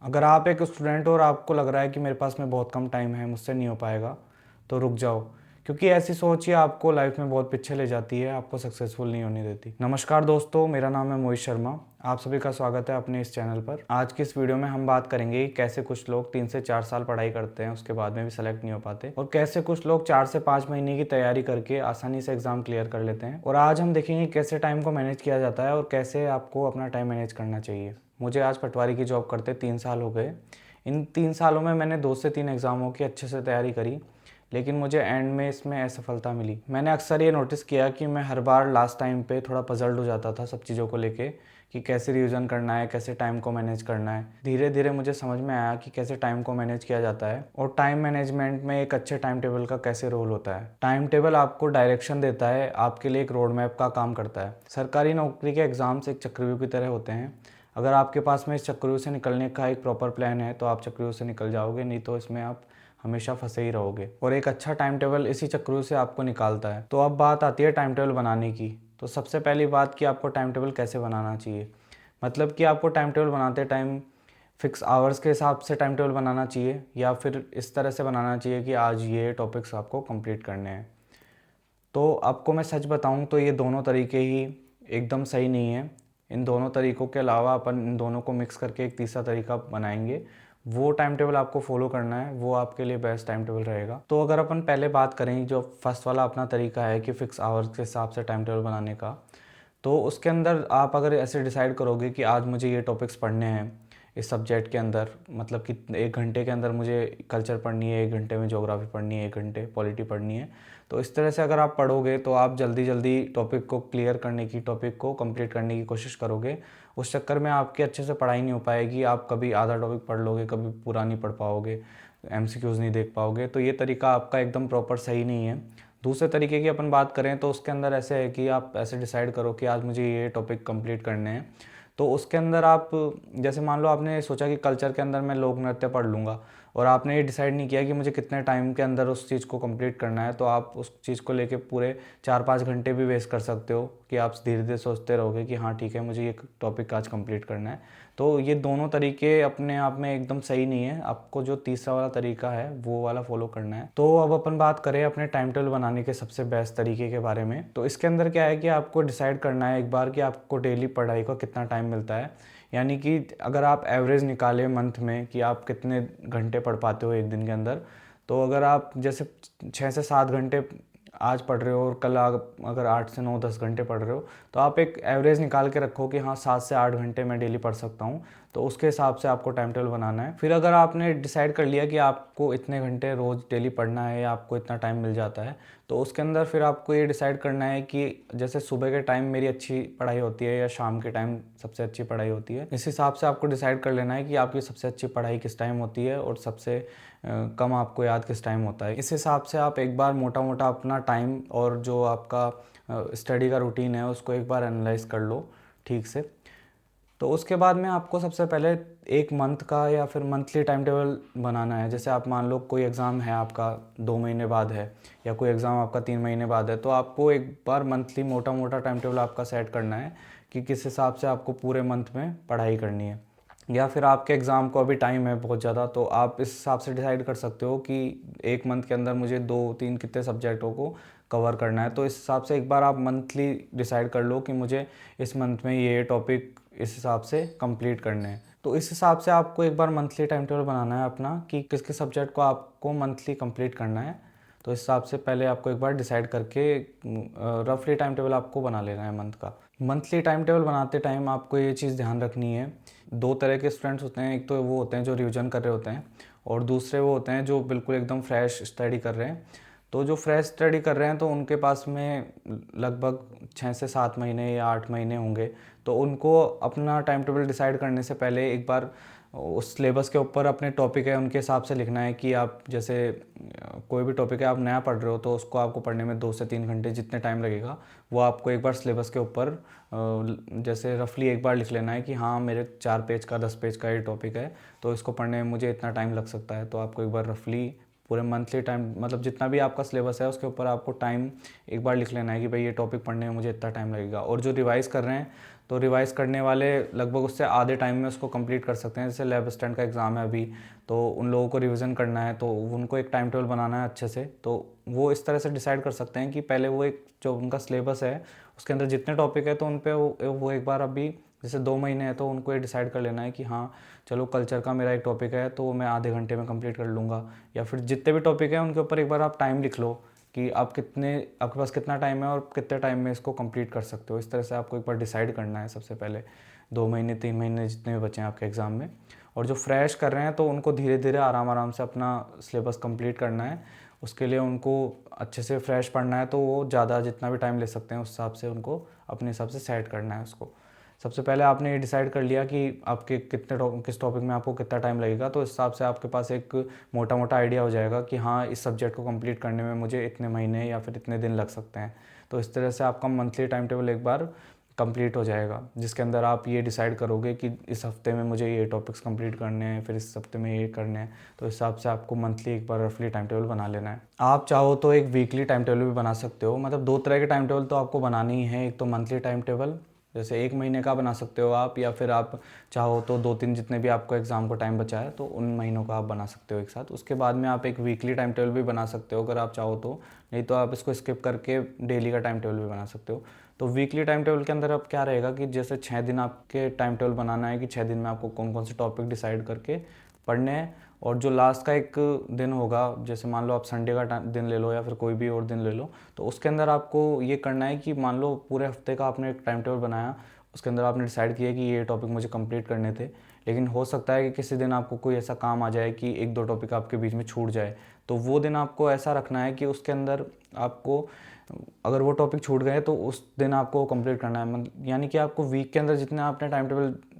अगर आप एक स्टूडेंट हो और आपको लग रहा है कि मेरे पास में बहुत कम टाइम है, मुझसे नहीं हो पाएगा, तो रुक जाओ, क्योंकि ऐसी सोच ही आपको लाइफ में बहुत पीछे ले जाती है, आपको सक्सेसफुल नहीं होने देती। नमस्कार दोस्तों, मेरा नाम है मोहित शर्मा। आप सभी का स्वागत है अपने इस चैनल पर। आज की इस वीडियो में हम बात करेंगे कि कैसे कुछ लोग 3 से 4 साल पढ़ाई करते हैं, उसके बाद में भी सेलेक्ट नहीं हो पाते, और कैसे कुछ लोग 4 से 5 महीने की तैयारी करके आसानी से एग्जाम क्लियर कर लेते हैं। और आज हम देखेंगे कैसे टाइम को मैनेज किया जाता है और कैसे आपको अपना टाइम मैनेज करना चाहिए। मुझे आज पटवारी की जॉब करते 3 साल हो गए। इन 3 सालों में मैंने 2 से 3 एग्ज़ामों की अच्छे से तैयारी करी, लेकिन मुझे एंड में इसमें असफलता मिली। मैंने अक्सर ये नोटिस किया कि मैं हर बार लास्ट टाइम पे थोड़ा पजल्ड हो जाता था सब चीज़ों को लेके, कि कैसे रिवीजन करना है, कैसे टाइम को मैनेज करना है। धीरे धीरे मुझे समझ में आया कि कैसे टाइम को मैनेज किया जाता है और टाइम मैनेजमेंट में एक अच्छे टाइम टेबल का कैसे रोल होता है। टाइम टेबल आपको डायरेक्शन देता है, आपके लिए एक रोड मैप का काम करता है। सरकारी नौकरी के एग्ज़ाम्स एक चक्रव्यूह की तरह होते हैं। अगर आपके पास में इस चक्रव्यूह से निकलने का एक प्रॉपर प्लान है तो आप चक्रव्यूह से निकल जाओगे, नहीं तो इसमें आप हमेशा फंसे ही रहोगे। और एक अच्छा टाइम टेबल इसी चक्रों से आपको निकालता है। तो अब बात आती है टाइम टेबल बनाने की। तो सबसे पहली बात कि आपको टाइम टेबल कैसे बनाना चाहिए, मतलब कि आपको टाइम टेबल बनाते टाइम फिक्स आवर्स के हिसाब से टाइम टेबल बनाना चाहिए, या फिर इस तरह से बनाना चाहिए कि आज ये टॉपिक्स आपको कंप्लीट करने हैं। तो आपको मैं सच बताऊं तो ये दोनों तरीके ही एकदम सही नहीं है। इन दोनों तरीक़ों के अलावा अपन इन दोनों को मिक्स करके एक तीसरा तरीका बनाएंगे। वो टाइम टेबल आपको फॉलो करना है, वो आपके लिए बेस्ट टाइम टेबल रहेगा। तो अगर अपन पहले बात करें, जो फर्स्ट वाला अपना तरीका है कि फ़िक्स आवर्स के हिसाब से टाइम टेबल बनाने का, तो उसके अंदर आप अगर ऐसे डिसाइड करोगे कि आज मुझे ये टॉपिक्स पढ़ने हैं इस सब्जेक्ट के अंदर, मतलब कि 1 घंटे के अंदर मुझे कल्चर पढ़नी है, 1 घंटे में ज्योग्राफी पढ़नी है, 1 घंटे पॉलिटी पढ़नी है, तो इस तरह से अगर आप पढ़ोगे तो आप जल्दी जल्दी टॉपिक को क्लियर करने की, टॉपिक को कंप्लीट करने की कोशिश करोगे। उस चक्कर में आपकी अच्छे से पढ़ाई नहीं हो पाएगी, आप कभी आधा टॉपिक पढ़ लोगे, कभी पूरा नहीं पढ़ पाओगे, एमसीक्यूज़ नहीं देख पाओगे। तो ये तरीका आपका एकदम प्रॉपर सही नहीं है। दूसरे तरीके की अपन बात करें तो उसके अंदर ऐसे है कि आप ऐसे डिसाइड करो कि आज मुझे ये टॉपिक कंप्लीट करने हैं। तो उसके अंदर आप, जैसे मान लो आपने सोचा कि कल्चर के अंदर मैं लोक नृत्य पढ़ लूँगा, और आपने ये डिसाइड नहीं किया कि मुझे कितने टाइम के अंदर उस चीज़ को कंप्लीट करना है, तो आप उस चीज़ को लेके पूरे 4-5 घंटे भी वेस्ट कर सकते हो कि आप धीरे धीरे सोचते रहोगे कि हाँ ठीक है, मुझे ये टॉपिक आज कंप्लीट करना है। तो ये दोनों तरीके अपने आप में एकदम सही नहीं है। आपको जो तीसरा वाला तरीका है वो वाला फॉलो करना है। तो अब अपन बात करें अपने टाइम टेबल बनाने के सबसे बेस्ट तरीके के बारे में। तो इसके अंदर क्या है कि आपको डिसाइड करना है एक बार कि आपको डेली पढ़ाई का कितना टाइम मिलता है। यानी कि अगर आप एवरेज निकालें मंथ में कि आप कितने घंटे पढ़ पाते हो एक दिन के अंदर, तो अगर आप जैसे 6 से 7 घंटे आज पढ़ रहे हो और कल आप अगर 8 से 9 10 घंटे पढ़ रहे हो, तो आप एक एवरेज निकाल के रखो कि हाँ 7 से 8 घंटे मैं डेली पढ़ सकता हूँ। तो उसके हिसाब से आपको टाइम टेबल बनाना है। फिर अगर आपने डिसाइड कर लिया कि आपको इतने घंटे रोज़ डेली पढ़ना है या आपको इतना टाइम मिल जाता है, तो उसके अंदर फिर आपको ये डिसाइड करना है कि जैसे सुबह के टाइम मेरी अच्छी पढ़ाई होती है या शाम के टाइम सबसे अच्छी पढ़ाई होती है। इस हिसाब से आपको डिसाइड कर लेना है कि आपकी सबसे अच्छी पढ़ाई किस टाइम होती है और सबसे कम आपको याद किस टाइम होता है। इस हिसाब से आप एक बार मोटा मोटा अपना टाइम और जो आपका स्टडी का रूटीन है उसको एक बार एनालाइज कर लो ठीक से। तो उसके बाद में आपको सबसे पहले एक मंथ का या फिर मंथली टाइम टेबल बनाना है। जैसे आप मान लो कोई एग्ज़ाम है आपका 2 महीने बाद है, या कोई एग्ज़ाम आपका 3 महीने बाद है, तो आपको एक बार मंथली मोटा मोटा टाइम टेबल आपका सेट करना है कि किस हिसाब से आपको पूरे मंथ में पढ़ाई करनी है। या फिर आपके एग्ज़ाम को अभी टाइम है बहुत ज़्यादा, तो आप इस हिसाब से डिसाइड कर सकते हो कि एक मंथ के अंदर मुझे 2-3 कितने सब्जेक्टों को कवर करना है। तो इस हिसाब से एक बार आप मंथली डिसाइड कर लो कि मुझे इस मंथ में ये टॉपिक इस हिसाब से कंप्लीट करने हैं। तो इस हिसाब से आपको एक बार मंथली टाइम टेबल बनाना है अपना कि किस किस सब्जेक्ट को आपको मंथली कंप्लीट करना है। तो इस हिसाब से पहले आपको एक बार डिसाइड करके रफली टाइम टेबल आपको बना लेना है मंथ का। मंथली टाइम टेबल बनाते टाइम आपको ये चीज़ ध्यान रखनी है, 2 तरह के स्टूडेंट्स होते हैं। एक तो वो होते हैं जो रिवीजन कर रहे होते हैं, और दूसरे वो होते हैं जो बिल्कुल एकदम फ्रेश स्टडी कर रहे हैं। तो जो फ्रेश स्टडी कर रहे हैं तो उनके पास में लगभग 6 से 7 महीने या 8 महीने होंगे। तो उनको अपना टाइम टेबल डिसाइड करने से पहले एक बार उस सिलेबस के ऊपर अपने टॉपिक है उनके हिसाब से लिखना है कि आप जैसे कोई भी टॉपिक है आप नया पढ़ रहे हो, तो उसको आपको पढ़ने में 2 से 3 घंटे जितने टाइम लगेगा वो आपको एक बार सिलेबस के ऊपर जैसे रफली एक बार लिख लेना है कि हाँ मेरे 4 पेज का 10 पेज का ये टॉपिक है, तो इसको पढ़ने में मुझे इतना टाइम लग सकता है। तो आपको एक बार रफली पूरे मंथली टाइम, मतलब जितना भी आपका सिलेबस है उसके ऊपर आपको टाइम एक बार लिख लेना है कि भाई ये टॉपिक पढ़ने में मुझे इतना टाइम लगेगा। और जो रिवाइज़ कर रहे हैं तो रिवाइज़ करने वाले लगभग उससे आधे टाइम में उसको कंप्लीट कर सकते हैं। जैसे लैब असिस्टेंट का एग्ज़ाम है अभी, तो उन लोगों को रिवीजन करना है, तो उनको एक टाइम टेबल बनाना है अच्छे से। तो वो इस तरह से डिसाइड कर सकते हैं कि पहले वो एक जो उनका सिलेबस है उसके अंदर जितने टॉपिक है तो उन पे वो एक बार अभी जैसे 2 महीने हैं तो उनको ये डिसाइड कर लेना है कि हाँ चलो कल्चर का मेरा एक टॉपिक है तो वो मैं आधे घंटे में कंप्लीट कर लूँगा। या फिर जितने भी टॉपिक हैं उनके ऊपर एक बार आप टाइम लिख लो कि आपके पास कितना टाइम है और कितने टाइम में इसको कंप्लीट कर सकते हो। इस तरह से आपको एक बार डिसाइड करना है सबसे पहले, 2 महीने 3 महीने जितने भी बचे हैं आपके एग्ज़ाम में। और जो फ्रेश कर रहे हैं तो उनको धीरे धीरे आराम आराम से अपना सिलेबस कंप्लीट करना है। उसके लिए उनको अच्छे से फ्रेश पढ़ना है, तो वो ज़्यादा जितना भी टाइम ले सकते हैं उस हिसाब से उनको अपने हिसाब से सेट करना है उसको। सबसे पहले आपने ये डिसाइड कर लिया कि आपके किस टॉपिक में आपको कितना टाइम लगेगा, तो इस हिसाब से आपके पास एक मोटा मोटा आइडिया हो जाएगा कि हाँ इस सब्जेक्ट को कंप्लीट करने में मुझे इतने महीने या फिर इतने दिन लग सकते हैं। तो इस तरह से आपका मंथली टाइम टेबल एक बार कंप्लीट हो जाएगा, जिसके अंदर आप ये डिसाइड करोगे कि इस हफ्ते में मुझे ये टॉपिक्स कंप्लीट करने हैं, फिर इस हफ्ते में ये करने हैं। तो इस हिसाब से आपको मंथली एक बार रफली टाइम टेबल बना लेना है। आप चाहो तो एक वीकली टाइम टेबल भी बना सकते हो, मतलब 2 तरह के टाइम टेबल तो आपको बनानी ही है। एक तो मंथली टाइम टेबल जैसे 1 महीने का बना सकते हो आप, या फिर आप चाहो तो 2-3 जितने भी आपको एग्ज़ाम को टाइम बचा है तो उन महीनों का आप बना सकते हो एक साथ। उसके बाद में आप एक वीकली टाइम टेबल भी बना सकते हो अगर आप चाहो तो, नहीं तो आप इसको स्किप करके डेली का टाइम टेबल भी बना सकते हो। तो वीकली टाइम टेबल के अंदर अब क्या रहेगा कि जैसे 6 दिन आपके टाइम टेबल बनाना है कि 6 दिन में आपको कौन कौन से टॉपिक डिसाइड करके पढ़ने हैं। और जो लास्ट का एक दिन होगा, जैसे मान लो आप संडे का दिन ले लो या फिर कोई भी और दिन ले लो, तो उसके अंदर आपको ये करना है कि मान लो पूरे हफ्ते का आपने एक टाइम टेबल बनाया, उसके अंदर आपने डिसाइड किया कि ये टॉपिक मुझे कंप्लीट करने थे, लेकिन हो सकता है कि किसी दिन आपको कोई ऐसा काम आ जाए कि 1-2 टॉपिक आपके बीच में छूट जाए। तो वो दिन आपको ऐसा रखना है कि उसके अंदर आपको, अगर वो टॉपिक छूट गए तो उस दिन आपको कंप्लीट करना है। यानी कि आपको वीक के अंदर जितने आपने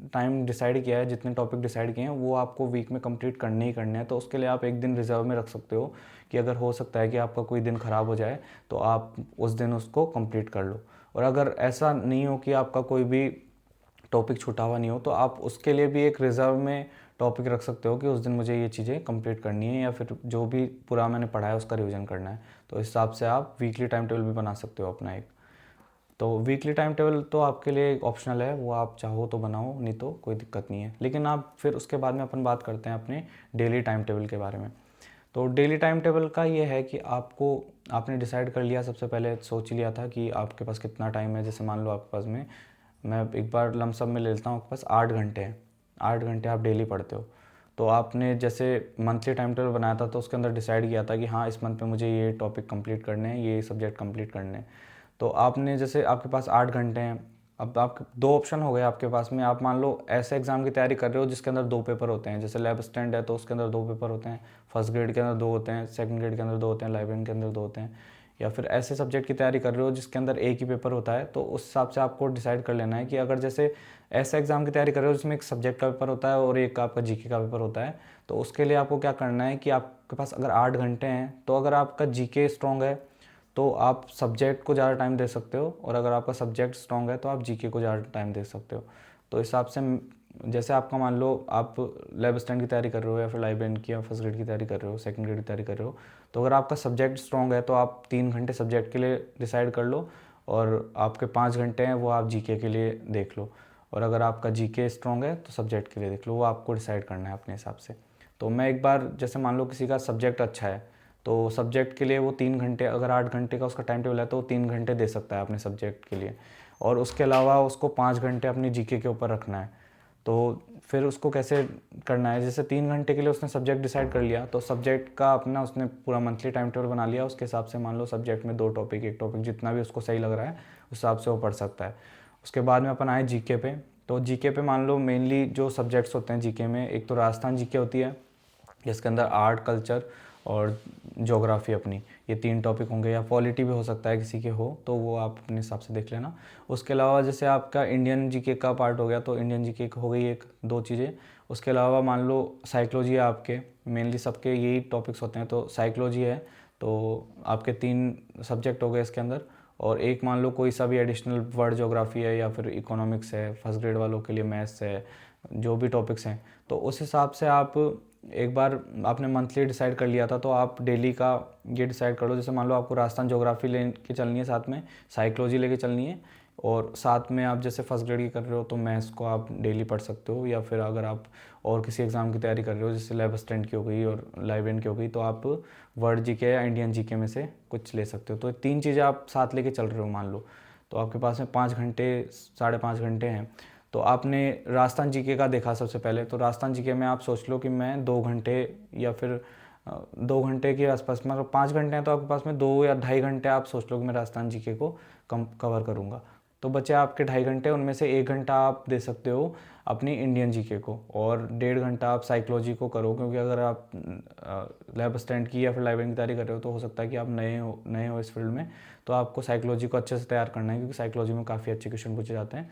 टाइम डिसाइड किया है, जितने टॉपिक डिसाइड किए हैं, वो आपको वीक में कंप्लीट करने ही करने हैं। तो उसके लिए आप एक दिन रिजर्व में रख सकते हो कि अगर हो सकता है कि आपका कोई दिन ख़राब हो जाए तो आप उस दिन उसको कंप्लीट कर लो। और अगर ऐसा नहीं हो कि आपका कोई भी टॉपिक छूटा हुआ नहीं हो, तो आप उसके लिए भी एक रिज़र्व में टॉपिक रख सकते हो कि उस दिन मुझे ये चीज़ें कंप्लीट करनी है या फिर जो भी पूरा मैंने पढ़ा है उसका रिवीजन करना है। तो इस हिसाब से आप वीकली टाइम टेबल भी बना सकते हो अपना एक। तो वीकली टाइम टेबल तो आपके लिए एक ऑप्शनल है, वो आप चाहो तो बनाओ, नहीं तो कोई दिक्कत नहीं है। लेकिन आप फिर उसके बाद में अपन बात करते हैं अपने डेली टाइम टेबल के बारे में। तो डेली टाइम टेबल का ये है कि आपने डिसाइड कर लिया, सबसे पहले सोच लिया था कि आपके पास कितना टाइम है। जैसे मान लो आपके पास में, मैं एक बार लमसम में ले लेता हूँ, आपके पास 8 घंटे हैं, 8 घंटे आप डेली पढ़ते हो। तो आपने जैसे मंथली टाइम टेबल बनाया था तो उसके अंदर डिसाइड किया था कि हाँ इस मंथ में मुझे ये टॉपिक कंप्लीट करने हैं, ये सब्जेक्ट कंप्लीट करने हैं। तो आपने जैसे आपके पास 8 घंटे हैं, अब आप 2 ऑप्शन हो गए आपके पास में। आप मान लो ऐसे एग्ज़ाम की तैयारी कर रहे हो जिसके अंदर 2 पेपर होते हैं, जैसे लैब असिस्टेंट है तो उसके अंदर 2 पेपर होते हैं, फर्स्ट ग्रेड के अंदर 2 होते हैं, सेकंड ग्रेड के अंदर 2 होते हैं, लाइब्रेरी के अंदर 2 होते हैं। या फिर ऐसे सब्जेक्ट की तैयारी कर रहे हो जिसके अंदर एक ही पेपर होता है, तो उस हिसाब से आपको डिसाइड कर लेना है कि अगर जैसे ऐसे एग्ज़ाम की तैयारी कर रहे हो जिसमें एक सब्जेक्ट का पेपर होता है और एक आपका जीके का पेपर होता है, तो उसके लिए आपको क्या करना है कि आपके पास अगर 8 घंटे हैं तो अगर आपका जीके स्ट्रॉन्ग है तो आप सब्जेक्ट को ज़्यादा टाइम दे सकते हो, और अगर आपका सब्जेक्ट स्ट्रॉन्ग है तो आप जीके को ज़्यादा टाइम दे सकते हो। तो इस हिसाब से जैसे आपका मान लो आप लैब असिस्टेंट की तैयारी कर रहे हो या फिर लाइब्रेरियन की या फर्स्ट ग्रेड की तैयारी कर रहे हो, सेकंड ग्रेड की तैयारी कर रहे हो, तो अगर आपका सब्जेक्ट स्ट्रॉन्ग है तो आप 3 घंटे सब्जेक्ट के लिए डिसाइड कर लो, और आपके 5 घंटे हैं वो आप जीके के लिए देख लो। और अगर आपका जीके स्ट्रॉन्ग है तो सब्जेक्ट के लिए देख लो, वो आपको डिसाइड करना है अपने हिसाब से। तो मैं एक बार जैसे मान लो किसी का सब्जेक्ट अच्छा है तो सब्जेक्ट के लिए वो 3 घंटे, अगर 8 घंटे का उसका टाइम टेबल है तो वो 3 घंटे दे सकता है अपने सब्जेक्ट के लिए, और उसके अलावा उसको 5 घंटे अपनी जीके के ऊपर रखना है। तो फिर उसको कैसे करना है, जैसे 3 घंटे के लिए उसने सब्जेक्ट डिसाइड कर लिया तो सब्जेक्ट का अपना उसने पूरा मंथली टाइम टेबल बना लिया, उसके हिसाब से मान लो सब्जेक्ट में 2 टॉपिक, एक टॉपिक जितना भी उसको सही लग रहा है उस हिसाब से वो पढ़ सकता है। उसके बाद में अपन आए जीके पे। तो जीके पे मान लो मेनली जो सब्जेक्ट्स होते हैं जीके में, एक तो राजस्थान जीके होती है जिसके अंदर आर्ट, कल्चर और ज्योग्राफी अपनी, ये 3 टॉपिक होंगे, या पॉलिटी भी हो सकता है किसी के हो, तो वो आप अपने हिसाब से देख लेना। उसके अलावा जैसे आपका इंडियन जीके का पार्ट हो गया तो इंडियन जीके हो गई 1-2 चीज़ें। उसके अलावा मान लो साइकोलॉजी है आपके, मेनली सबके यही टॉपिक्स होते हैं, तो साइकोलॉजी है, तो आपके 3 सब्जेक्ट हो गए इसके अंदर। और एक मान लो कोई सा भी एडिशनल वर्ड ज्योग्राफी है या फिर इकोनॉमिक्स है, फर्स्ट ग्रेड वालों के लिए मैथ्स है, जो भी टॉपिक्स हैं, तो उस हिसाब से आप एक बार आपने मंथली डिसाइड कर लिया था तो आप डेली का ये डिसाइड कर लो। जैसे मान लो आपको राजस्थान ज्योग्राफी ले के चलनी है, साथ में साइकोलॉजी लेके चलनी है, और साथ में आप जैसे फर्स्ट ग्रेड की कर रहे हो तो मैथ्स को आप डेली पढ़ सकते हो, या फिर अगर आप और किसी एग्ज़ाम की तैयारी कर रहे हो जैसे लैब असिस्टेंट की हो गई और लाइब्रेरियन की हो गई, तो आप वर्ल्ड जीके या इंडियन जीके में से कुछ ले सकते हो। तो 3 चीज़ें आप साथ लेके चल रहे हो मान लो, तो आपके पास में 5 घंटे 5.5 घंटे हैं। तो आपने राजस्थान जीके का देखा सबसे पहले, तो राजस्थान जीके में आप सोच लो कि मैं 2 घंटे या फिर 2 घंटे के आसपास, मतलब 5 घंटे हैं तो आपके पास में 2 या ढाई घंटे आप सोच लो कि मैं राजस्थान जीके को कवर करूँगा। तो बचे आपके 2.5 घंटे, उनमें से 1 घंटा आप दे सकते हो अपनी इंडियन जीके को, और 1.5 घंटा आप साइकोलॉजी को करो, क्योंकि अगर आप लैब असिस्टेंट की या फिर लाइब्रेरी की तैयारी कर रहे हो तो हो सकता है कि आप नए हो इस फील्ड में, तो आपको साइकोलॉजी को अच्छे से तैयार करना है, क्योंकि साइकोलॉजी में काफ़ी अच्छे क्वेश्चन पूछे जाते हैं।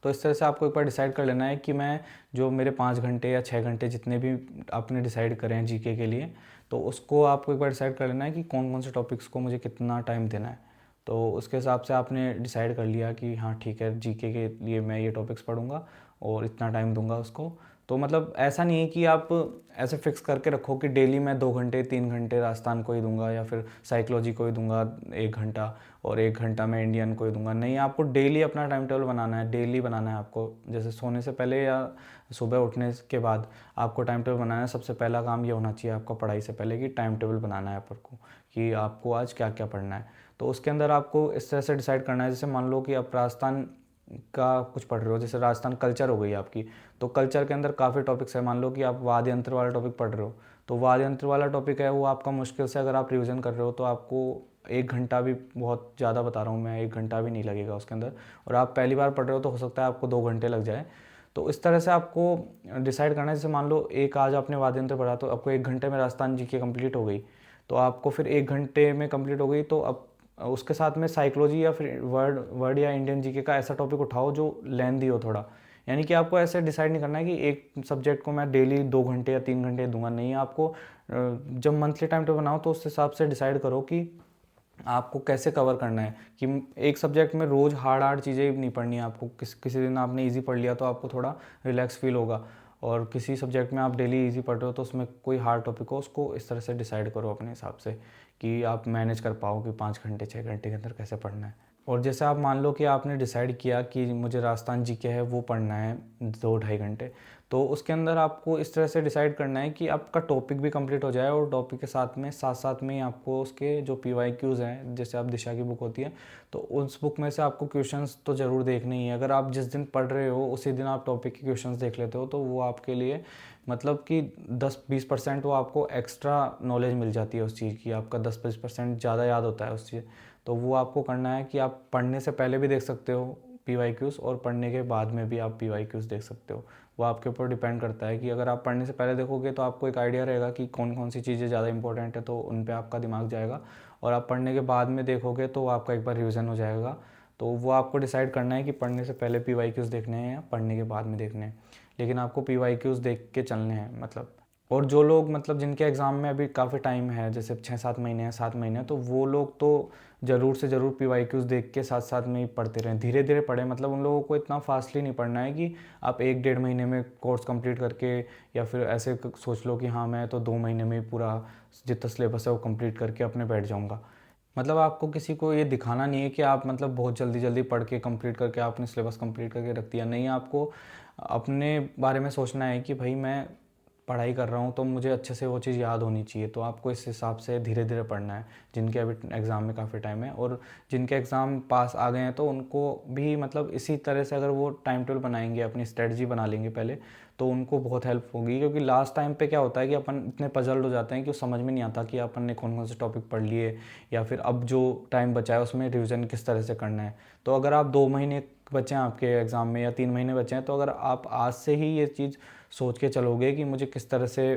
तो इस तरह से आपको एक बार डिसाइड कर लेना है कि मैं जो मेरे 5 घंटे या 6 घंटे जितने भी आपने डिसाइड करें हैं जीके के लिए, तो उसको आपको एक बार डिसाइड कर लेना है कि कौन कौन से टॉपिक्स को मुझे कितना टाइम देना है। तो उसके हिसाब से आपने डिसाइड कर लिया कि हाँ ठीक है, जीके के लिए मैं ये टॉपिक्स पढ़ूंगा और इतना टाइम दूंगा उसको। तो मतलब ऐसा नहीं है कि आप ऐसे फिक्स करके रखो कि डेली मैं 2 घंटे 3 घंटे राजस्थान को ही दूंगा या फिर साइकोलॉजी को ही दूंगा 1 घंटा, और 1 घंटा मैं इंडियन को ही दूंगा। नहीं, आपको डेली अपना टाइम टेबल बनाना है, डेली बनाना है आपको। जैसे सोने से पहले या सुबह उठने के बाद आपको टाइम टेबल बनाना है। सबसे पहला काम ये होना चाहिए आपका पढ़ाई से पहले कि टाइम टेबल बनाना है आपको, कि आपको आज क्या क्या पढ़ना है। तो उसके अंदर आपको इस तरह से डिसाइड करना है, जैसे मान लो कि आप राजस्थान का कुछ पढ़ रहे हो, जैसे राजस्थान कल्चर हो गई आपकी, तो कल्चर के अंदर काफ़ी टॉपिक्स है। मान लो कि आप वाद्य यंत्र वाला टॉपिक पढ़ रहे हो, तो वाद्य यंत्र वाला टॉपिक है वो आपका मुश्किल से, अगर आप रिवीजन कर रहे हो तो आपको 1 घंटा भी, बहुत ज़्यादा बता रहा हूँ मैं, 1 घंटा भी नहीं लगेगा उसके अंदर, और आप पहली बार पढ़ रहे हो तो हो सकता है आपको 2 घंटे लग जाए। तो इस तरह से आपको डिसाइड करना है। जैसे मान लो एक आज आपने वाद्य यंत्र पढ़ा तो आपको 1 घंटे में राजस्थान जीके कंप्लीट हो गई, तो आपको फिर 1 घंटे में कंप्लीट हो गई, तो अब उसके साथ में साइकोलॉजी या फिर वर्ड या इंडियन जीके का ऐसा टॉपिक उठाओ जो लेंदी हो थोड़ा। यानी कि आपको ऐसे डिसाइड नहीं करना है कि एक सब्जेक्ट को मैं डेली 2 घंटे या 3 घंटे दूंगा। नहीं, आपको जब मंथली टाइम टेबल बनाओ तो उस हिसाब से डिसाइड करो कि आपको कैसे कवर करना है, कि एक सब्जेक्ट में रोज़ हार्ड हार्ड चीज़ें नहीं पढ़नी है आपको। किसी दिन आपने इजी पढ़ लिया तो आपको थोड़ा रिलैक्स फील होगा, और किसी सब्जेक्ट में आप डेली इजी पढ़ रहे हो तो उसमें कोई हार्ड टॉपिक हो, उसको इस तरह से डिसाइड करो अपने हिसाब से कि आप मैनेज कर पाओ कि 5 घंटे 6 घंटे के अंदर कैसे पढ़ना है। और जैसे आप मान लो कि आपने डिसाइड किया कि मुझे राजस्थान जीके है वो पढ़ना है 2 ढाई घंटे, तो उसके अंदर आपको इस तरह से डिसाइड करना है कि आपका टॉपिक भी कंप्लीट हो जाए, और टॉपिक के साथ साथ में ही आपको उसके जो PYQs हैं, जैसे आप दिशा की बुक होती है, तो उस बुक में से आपको क्वेश्चंस तो ज़रूर देखने ही है। अगर आप जिस दिन पढ़ रहे हो उसी दिन आप टॉपिक के क्वेश्चंस देख लेते हो तो वो आपके लिए मतलब कि 10-20% वो आपको एक्स्ट्रा नॉलेज मिल जाती है उस चीज़ की, आपका 10-20% ज़्यादा याद होता है उस चीज़। तो वो आपको करना है कि आप पढ़ने से पहले भी देख सकते हो PYQs, और पढ़ने के बाद में भी आप PYQs देख सकते हो। वो आपके ऊपर डिपेंड करता है कि अगर आप पढ़ने से पहले देखोगे तो आपको एक आइडिया रहेगा कि कौन कौन सी चीज़ें ज़्यादा इंपॉर्टेंट है, तो उन पे आपका दिमाग जाएगा। और आप पढ़ने के बाद में देखोगे तो आपका एक बार रिवीजन हो जाएगा। तो वो आपको डिसाइड करना है कि पढ़ने से पहले PYQs देखने हैं या पढ़ने के बाद में देखने हैं, लेकिन आपको PYQs देख के चलने हैं मतलब। और जो लोग मतलब जिनके एग्ज़ाम में अभी काफ़ी टाइम है, जैसे 6-7 महीने हैं, 7 महीने हैं, तो वो लोग तो ज़रूर से ज़रूर PYQs देख के साथ साथ में ही पढ़ते रहें, धीरे धीरे पढ़ें। मतलब उन लोगों को इतना फास्टली नहीं पढ़ना है कि आप 1-1.5 महीने में कोर्स कंप्लीट करके, या फिर ऐसे सोच लो कि हाँ मैं तो 2 महीने में ही पूरा जितना सिलेबस है वो कंप्लीट करके अपने बैठ जाऊँगा। मतलब आपको किसी को ये दिखाना नहीं है कि आप मतलब बहुत जल्दी जल्दी पढ़ के कंप्लीट करके आपने सिलेबस कंप्लीट करके रख दिया। नहीं, आपको अपने बारे में सोचना है कि भाई मैं पढ़ाई कर रहा हूँ तो मुझे अच्छे से वो चीज़ याद होनी चाहिए। तो आपको इस हिसाब से धीरे धीरे पढ़ना है। जिनके अभी एग्ज़ाम में काफ़ी टाइम है और जिनके एग्ज़ाम पास आ गए हैं तो उनको भी मतलब इसी तरह से अगर वो टाइम टेबल बनाएंगे, अपनी स्ट्रेटजी बना लेंगे पहले, तो उनको बहुत हेल्प होगी। क्योंकि लास्ट टाइम पे क्या होता है कि अपन इतने पजल्ड हो जाते हैं कि समझ में नहीं आता कि अपन ने कौन कौन से टॉपिक पढ़ लिए, या फिर अब जो टाइम बचा है उसमें रिवीजन किस तरह से करना है। तो अगर आप 2 महीने बचे हैं आपके एग्ज़ाम में या 3 महीने बचे हैं, तो अगर आप आज से ही ये चीज़ सोच के चलोगे कि मुझे किस तरह से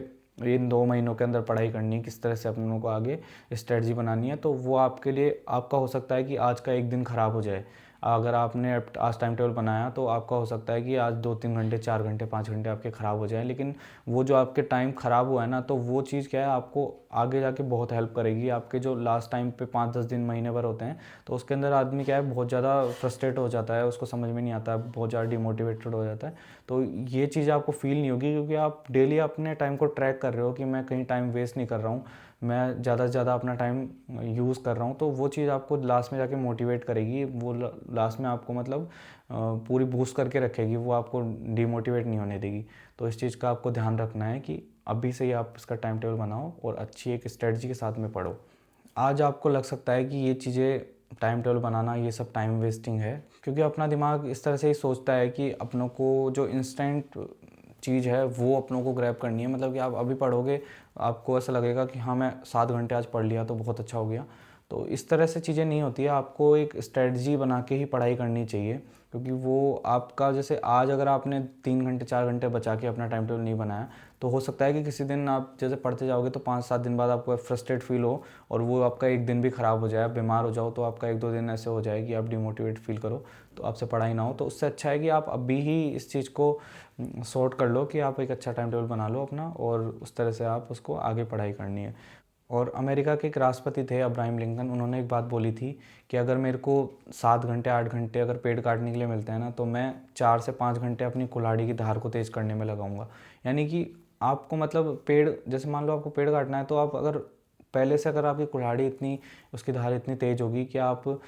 इन 2 महीनों के अंदर पढ़ाई करनी है, किस तरह से अपनों को आगे स्ट्रेटजी बनानी है, तो वो आपके लिए आपका हो सकता है कि आज का एक दिन ख़राब हो जाए। अगर आपने आज टाइम टेबल बनाया तो आपका हो सकता है कि आज 2-3 घंटे 4 घंटे 5 घंटे आपके ख़राब हो जाएं। लेकिन वो जो आपके टाइम ख़राब हुआ है ना, तो वो चीज़ क्या है आपको आगे जाके बहुत हेल्प करेगी। आपके जो लास्ट टाइम पे 5-10 दिन महीने भर होते हैं तो उसके अंदर आदमी क्या है बहुत ज़्यादा फ्रस्ट्रेट हो जाता है, उसको समझ में नहीं आता, बहुत ज़्यादा डिमोटिवेटेड हो जाता है। तो ये चीज़ आपको फील नहीं होगी क्योंकि आप डेली अपने टाइम को ट्रैक कर रहे हो कि मैं कहीं टाइम वेस्ट नहीं कर रहा हूँ, मैं ज़्यादा से ज़्यादा अपना टाइम यूज़ कर रहा हूँ, तो वो चीज़ आपको लास्ट में जाके मोटिवेट करेगी, वो लास्ट में आपको मतलब पूरी बूस्ट करके रखेगी, वो आपको डिमोटिवेट नहीं होने देगी। तो इस चीज़ का आपको ध्यान रखना है कि अभी से ही आप इसका टाइम टेबल बनाओ और अच्छी एक स्ट्रेटजी के साथ में पढ़ो। आज आपको लग सकता है कि ये चीज़ें टाइम टेबल बनाना ये सब टाइम वेस्टिंग है, क्योंकि अपना दिमाग इस तरह से ही सोचता है कि अपनों को जो इंस्टेंट चीज़ है वो अपनों को ग्रैब करनी है। मतलब कि आप अभी पढ़ोगे, आपको ऐसा लगेगा कि हाँ मैं 7 घंटे आज पढ़ लिया तो बहुत अच्छा हो गया। तो इस तरह से चीज़ें नहीं होती है, आपको एक स्ट्रेटजी बना के ही पढ़ाई करनी चाहिए। क्योंकि वो आपका जैसे आज अगर आपने 3 घंटे 4 घंटे बचा के अपना टाइम टेबल नहीं बनाया, तो हो सकता है कि किसी दिन आप जैसे पढ़ते जाओगे तो 5-7 दिन बाद आपको फ्रस्ट्रेट फील हो और वो आपका एक दिन भी ख़राब हो जाए, आप बीमार हो जाओ, तो आपका 1-2 दिन ऐसे हो जाए कि आप डिमोटिवेट फील करो, तो आपसे पढ़ाई ना हो। तो उससे अच्छा है कि आप अभी ही इस चीज़ को सॉर्ट कर लो कि आप एक अच्छा टाइम टेबल बना लो अपना, और उस तरह से आप उसको आगे पढ़ाई करनी है। और अमेरिका के एक राष्ट्रपति थे अब्राहम लिंकन, उन्होंने एक बात बोली थी कि अगर मेरे को 7 घंटे 8 घंटे अगर पेड़ काटने के लिए मिलते हैं ना, तो मैं 4 से 5 घंटे अपनी कुल्हाड़ी की धार को तेज़ करने में लगाऊंगा। यानी कि आपको मतलब पेड़, जैसे मान लो आपको पेड़ काटना है, तो आप अगर पहले से अगर आपकी कुल्हाड़ी इतनी, उसकी धार इतनी तेज़ होगी कि आप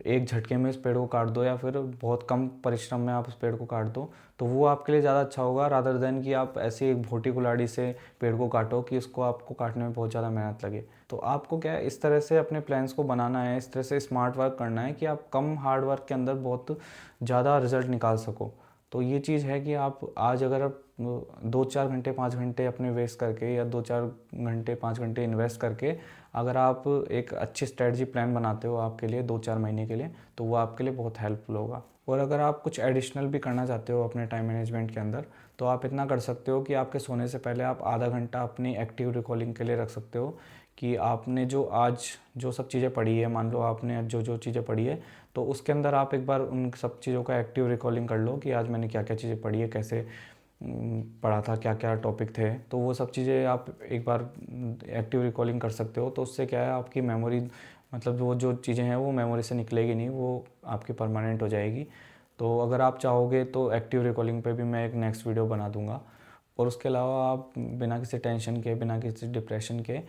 एक झटके में उस पेड़ को काट दो, या फिर बहुत कम परिश्रम में आप उस पेड़ को काट दो, तो वो आपके लिए ज़्यादा अच्छा होगा, रादर देन कि आप ऐसी एक भोटी कुल्हाड़ी से पेड़ को काटो कि उसको आपको काटने में बहुत ज़्यादा मेहनत लगे। तो आपको क्या है, इस तरह से अपने प्लान्स को बनाना है, इस तरह से स्मार्ट वर्क करना है कि आप कम हार्ड वर्क के अंदर बहुत ज़्यादा रिजल्ट निकाल सको। तो ये चीज़ है कि आप आज अगर आप 2-4 घंटे 5 घंटे अपने वेस्ट करके, या 2-4 घंटे 5 घंटे इन्वेस्ट करके अगर आप एक अच्छी स्ट्रेटजी प्लान बनाते हो आपके लिए 2-4 महीने के लिए, तो वो आपके लिए बहुत हेल्पफुल होगा। और अगर आप कुछ एडिशनल भी करना चाहते हो अपने टाइम मैनेजमेंट के अंदर, तो आप इतना कर सकते हो कि आपके सोने से पहले आप आधा घंटा अपनी एक्टिव रिकॉलिंग के लिए रख सकते हो, कि आपने जो आज जो सब चीज़ें पढ़ी है, मान लो आपने जो जो चीज़ें पढ़ी है, तो उसके अंदर आप एक बार उन सब चीज़ों का एक्टिव रिकॉलिंग कर लो कि आज मैंने क्या क्या चीज़ें पढ़ी है, कैसे पढ़ा था, क्या क्या टॉपिक थे। तो वो सब चीज़ें आप एक बार एक्टिव रिकॉलिंग कर सकते हो। तो उससे क्या है, आपकी मेमोरी, मतलब वो जो चीज़ें हैं वो मेमोरी से निकलेगी नहीं, वो आपकी परमानेंट हो जाएगी। तो अगर आप चाहोगे तो एक्टिव रिकॉलिंग पे भी मैं एक नेक्स्ट वीडियो बना दूंगा। और उसके अलावा आप बिना किसी टेंशन के, बिना किसी डिप्रेशन के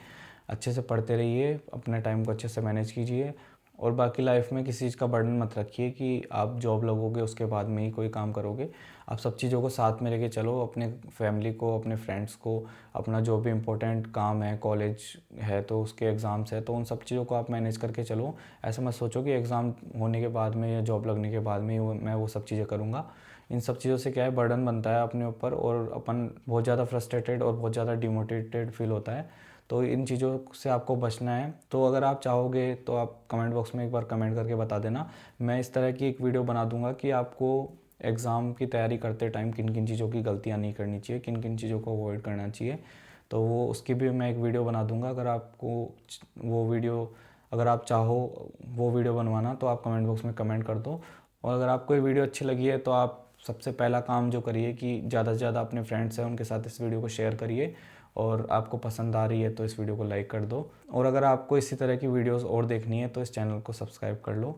अच्छे से पढ़ते रहिए, अपने टाइम को अच्छे से मैनेज कीजिए। और बाकी लाइफ में किसी चीज़ का बर्डन मत रखिए कि आप जॉब लगोगे उसके बाद में ही कोई काम करोगे। आप सब चीज़ों को साथ में लेके चलो, अपने फैमिली को, अपने फ्रेंड्स को, अपना जो भी इम्पोर्टेंट काम है, कॉलेज है तो उसके एग्ज़ाम्स है, तो उन सब चीज़ों को आप मैनेज करके चलो। ऐसा मत सोचो कि एग्ज़ाम होने के बाद में या जॉब लगने के बाद में मैं वो सब चीज़ें करूँगा। इन सब चीज़ों से क्या है, बर्डन बनता है अपने ऊपर, और अपन बहुत ज़्यादा फ्रस्ट्रेटेड और बहुत ज़्यादा डिमोटिवेटेड फील होता है। तो इन चीज़ों से आपको बचना है। तो अगर आप चाहोगे तो आप कमेंट बॉक्स में एक बार कमेंट करके बता देना। मैं इस तरह की एक वीडियो बना दूंगा कि आपको एग्ज़ाम की तैयारी करते टाइम किन किन चीज़ों की गलतियाँ नहीं करनी चाहिए, किन किन चीज़ों को अवॉइड करना चाहिए। तो वो उसकी भी मैं एक वीडियो बना दूंगा। अगर आपको वो वीडियो, अगर आप चाहो वो वीडियो बनवाना, तो आप कमेंट बॉक्स में कमेंट कर दो। और अगर आपको ये वीडियो अच्छी लगी है, तो आप सबसे पहला काम जो करिए कि ज़्यादा से ज़्यादा अपने फ्रेंड्स हैं उनके साथ इस वीडियो को शेयर करिए। और आपको पसंद आ रही है तो इस वीडियो को लाइक कर दो। और अगर आपको इसी तरह की वीडियोस और देखनी है तो इस चैनल को सब्सक्राइब कर लो।